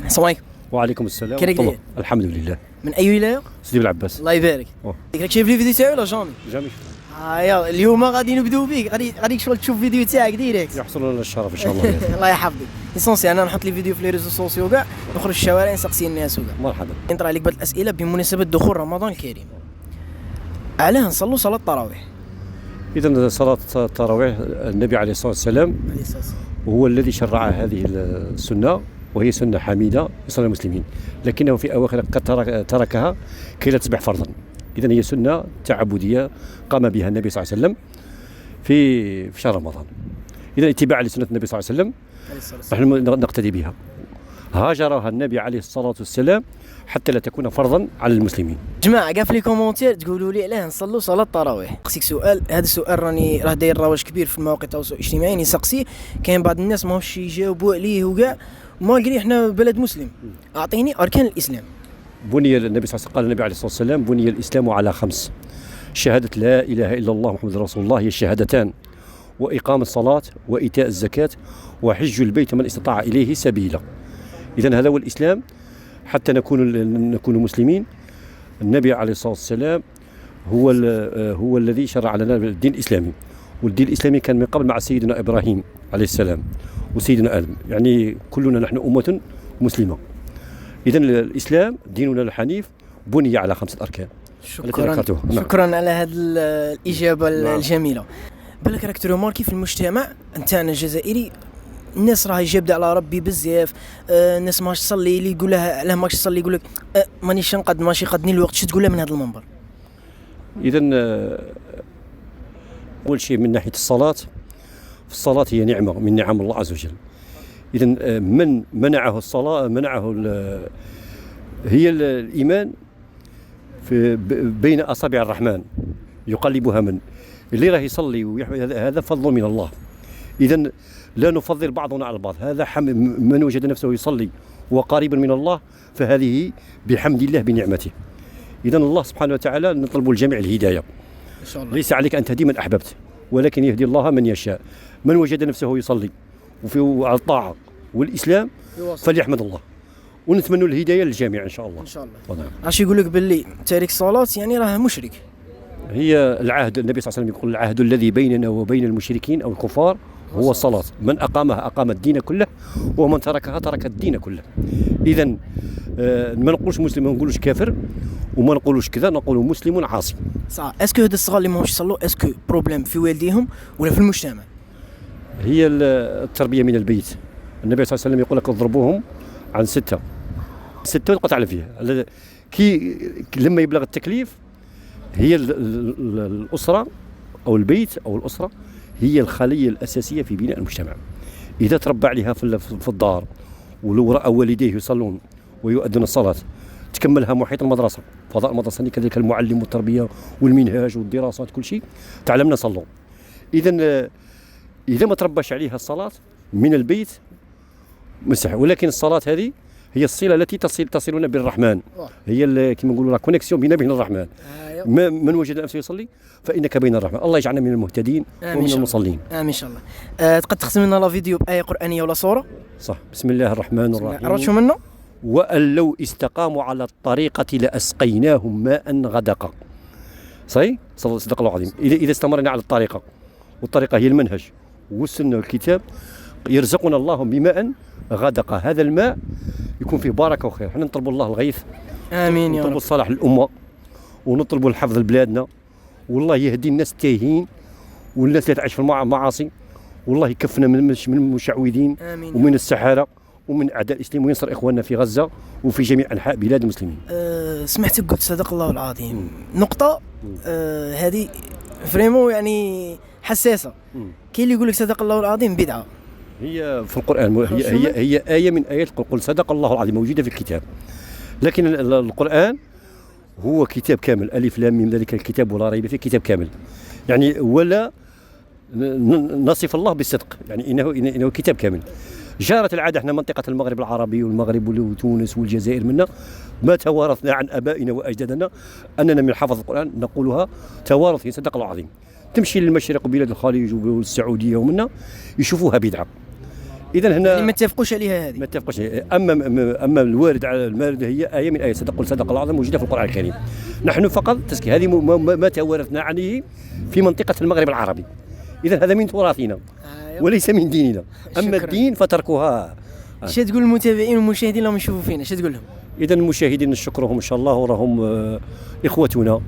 السلام عليكم. وعليكم السلام كيفك داير؟ الحمد لله. من اي ولايه؟ سيدي بالعباس. الله يبارك. راك شايف لي فيديو تاعي ولا جامي؟ جامي. يلا اليوم غادي نبداو بيك، غادي شغل تشوف فيديو تاعك ديريكت. يحصل لنا الشرف ان شاء الله. الله يحفظك. ليسونسي انا نحط لي فيديو في لي ريزو سوسيو كاع، نخرج الشوارع نسقسي الناس وكاع. مرحبا. نطرح عليك بعض الاسئله بمناسبه دخول رمضان الكريم. علاه نصلوا صلاه التراويح؟ اذا صلاه التراويح النبي عليه الصلاه والسلام عليه الصلاه والسلام هو الذي شرع هذه السنه، وهي سنه حميده لصالح المسلمين، لكنه في اواخر قد تركها كي لا تصبح فرضا. اذا هي سنه تعبديه قام بها النبي صلى الله عليه وسلم في شهر رمضان. اذا اتباعا لسنه النبي صلى الله عليه وسلم نحن نقتدي بها. هاجرها النبي عليه الصلاه والسلام حتى لا تكون فرضا على المسلمين. جماعه كاع في لي كومونتير تقولوا لي علاه نصلوا صلاه التراويح. نسقسيك سؤال، هذا السؤال راه داير رواج كبير في المواقع التواصل الاجتماعي، نسقسيه كاين بعض الناس ماهوش يجاوبوا عليه وكاع، مالغري احنا بلد مسلم. اعطيني اركان الاسلام. بني النبي صلى الله عليه وسلم، قال النبي عليه الصلاه والسلام: بني الاسلام على 5: شهاده لا اله الا الله محمد رسول الله، هي الشهادتان، واقام الصلاه، وايتاء الزكاه، وحج البيت من استطاع اليه سبيلا. اذا هذا هو الاسلام. حتى نكون مسلمين، النبي عليه الصلاه والسلام هو الذي شرع لنا الدين الاسلامي. والدين الاسلامي كان من قبل مع سيدنا ابراهيم عليه السلام وسيدنا ادم، يعني كلنا نحن امه مسلمه. اذا الاسلام ديننا الحنيف بني على 5 أركان. شكرا على هذه الاجابه الجميله. بالك راك تروماركي في المجتمع نتاعنا الجزائري، الناس راهي جابده على ربي بزاف. الناس ماش تصلي، اللي يقول لها علاه ماش تصلي يقول لك مانيش نقد، ماشي قدني الوقت. شو تقول له من هذا المنبر؟ اذا اول شيء من ناحيه الصلاه، الصلاه هي نعمه من نعم الله عز وجل. اذا من منعه الصلاه هي الايمان في بين اصابع الرحمن يقلبها. من اللي راه يصلي هذا فضل من الله. اذا لا نفضل بعضنا على البعض. هذا من وجد نفسه يصلي وقريبا من الله فهذه بحمد الله بنعمته. اذا الله سبحانه وتعالى نطلب الجميع الهدايه. ان شاء الله. ليس عليك ان تهدي من احببت، ولكن يهدي الله من يشاء. من وجد نفسه يصلي وفي على الطاعه والاسلام فليحمد الله، ونتمنى الهدايه للجميع ان شاء الله. ان شاء الله. اش يقول لك باللي تارك الصلاه يعني راه مشرك؟ هي العهد، النبي صلى الله عليه وسلم يقول: العهد الذي بيننا وبين المشركين او الكفار هو الصلاه، من اقامها اقام الدين كله، ومن تركها ترك الدين كله. اذا ما نقولش مسلم، ما نقولوش كافر، وما نقولوش كذا، نقول مسلم عاصي. صح. اسكو هاد الصغار اللي ماهوش يصلوا اسكو بروبليم في والديهم ولا في المجتمع؟ هي التربيه من البيت. النبي صلى الله عليه وسلم يقول لك: اضربوهم عن 6 وقطع فيها. كي لما يبلغ التكليف، هي الاسره او البيت او الاسره هي الخليه الاساسيه في بناء المجتمع. اذا تربى عليها في الدار، ولو راى والديه يصلون ويؤدون الصلاه، تكملها محيط المدرسه، فضاء المدرسه كذلك، المعلم والتربيه والمنهاج والدراسات كل شيء تعلمنا صلوا. اذا ما ترباش عليها الصلاه من البيت مسح. ولكن الصلاه هذه هي الصله التي تصلنا بالرحمن، هي كما نقولوا لا كونيكسيون بين الرحمن. من وجد نفسه يصلي فانك بين الرحمن. الله يجعلنا من المهتدين ومن المصلين. امين ان شاء الله. تقد تختم لنا لا فيديو بايه قرانيه ولا سوره؟ صح. بسم الله الرحمن الرحيم. رشوا منه. وأن لو استقاموا على الطريقة لأسقيناهم ماء غدقا. صحيح؟ صدق الله العظيم. إذا استمرنا على الطريقة، والطريقة هي المنهج والسنة والكتاب، يرزقنا الله بماء غدقا. هذا الماء يكون فيه بركة وخير. احنا نطلب الله الغيث. آمين يا رب. نطلب الصلاح للأمة، ونطلب الحفظ لبلادنا، والله يهدي الناس التايهين والناس اللي تعيش في المعاصي، والله يكفنا من المشعوذين ومن السحرة ومن أعداء الإسلام، وينصر إخواننا في غزة وفي جميع أنحاء بلاد المسلمين. سمعتك قلت صدق الله العظيم. نقطة هذه فريمون يعني حساسة. كاين اللي يقول لك صدق الله العظيم بدعة. هي في القرآن، هي آية من آيات قل صدق الله العظيم، موجودة في الكتاب. لكن القرآن هو كتاب كامل، ألف لام ميم ذلك الكتاب ولا ريب فيه، كتاب كامل. يعني ولا نصف الله بالصدق، يعني إنه كتاب كامل. جارت العادة احنا منطقة المغرب العربي والمغرب وتونس والجزائر منا ما توارثنا عن آبائنا وأجدادنا أننا من حفظ القرآن نقولها توارث. صدق الله العظيم. تمشي للمشرق وبلاد الخليج والسعودية ومنا يشوفوها بدعة. اذا هنا يعني ما اتفقوش عليها هذه. ما اتفقوش. اما الوارد على المارد هي ايه من ايات صدق الله العظيم موجوده في القران الكريم. نحن فقط تزكي هذه ما توارثنا عليه في منطقه المغرب العربي. اذا هذا من تراثنا وليس من ديننا. اما الدين فتركها. اش تقول للمتابعين والمشاهدين لهم يشوفوا فينا؟ اش تقول لهم؟ اذا المشاهدين نشكرهم ان شاء الله وراهم اخوتنا،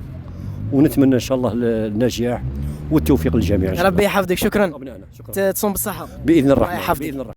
ونتمنى ان شاء الله النجاح والتوفيق للجميع. ربي يحفظك. شكرا. شكرا تصوم بالصحه باذن الرحمن. يحفظك. باذن الرحمن.